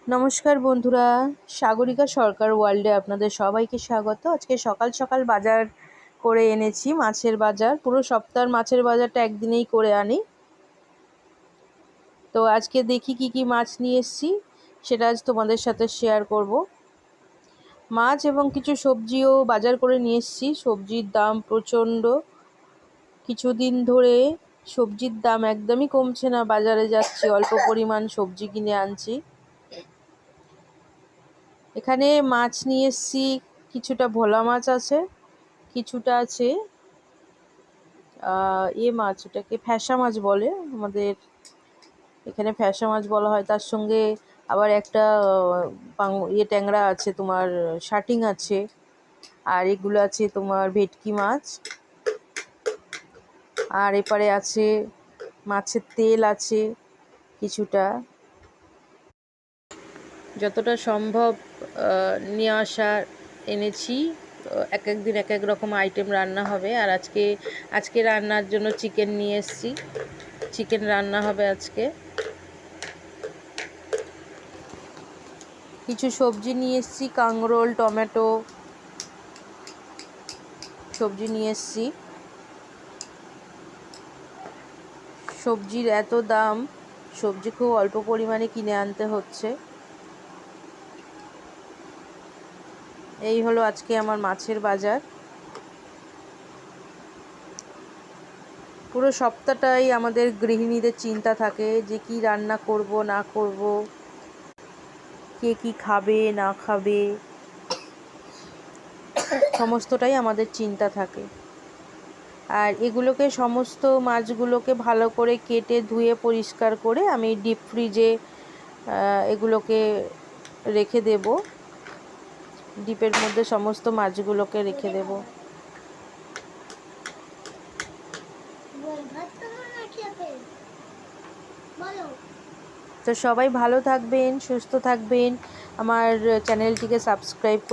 নমস্কার বন্ধুরা, সাগরিকা সরকার ওয়ার্ল্ডে আপনাদের সবাইকে স্বাগত। আজকে সকাল সকাল বাজার করে এনেছি, মাছের বাজার। পুরো সপ্তাহের মাছের বাজারটা একদিনেই করে আনি। তো আজকে দেখি কি কি মাছ নিয়ে এসেছি, সেটা আজ তোমাদের সাথে শেয়ার করব। মাছ এবং কিছু সবজিও বাজার করে নিয়ে এসেছি। সবজির দাম প্রচণ্ড, কিছুদিন ধরে সবজির দাম একদমই কমছে না। বাজারে যাচ্ছি, অল্প পরিমাণ সবজি কিনে আনছি। এখানে মাছ নিয়ে এসেছি, কিছুটা ভোলা মাছ আছে, কিছুটা আছে মাছ, ওটাকে ফ্যাসা মাছ বলে, আমাদের এখানে ফ্যাসা মাছ বলা হয়। তার সঙ্গে আবার একটা ট্যাংরা আছে, তোমার শাটিং আছে, আর এগুলো আছে তোমার ভেটকি মাছ। আর এপারে আছে মাছের তেল আছে কিছুটা। যতটা সম্ভব নিয়ে আসা এনেছি। এক এক দিন এক এক রকম আইটেম রান্না হবে। আর আজকে রান্নার জন্য চিকেন নিয়ে এসেছি, চিকেন রান্না হবে আজকে। কিছু সবজি নিয়ে এসেছি, কাঁকরোল, টমেটো সবজি নিয়ে এসেছি। সবজির এত দাম, সবজি খুব অল্প পরিমাণে কিনে আনতে হচ্ছে। এই হলো আজকে আমার মাছের বাজার। পুরো সপ্তাহটাই আমাদের গৃহিণীদের চিন্তা থাকে যে কি রান্না করব না করব, কে কি খাবে না খাবে, সমস্তটাই আমাদের চিন্তা থাকে। আর এগুলোকে, সমস্ত মাছগুলোকে ভালো করে কেটে ধুয়ে পরিষ্কার করে আমি ডিপ ফ্রিজে এগুলোকে রেখে দেব। ডিপের মধ্যে সমস্ত মাছগুলোকে রেখে দেব। তো সবাই ভালো থাকবেন, সুস্থ থাকবেন। আমার চ্যানেলটিকে সাবস্ক্রাইব করে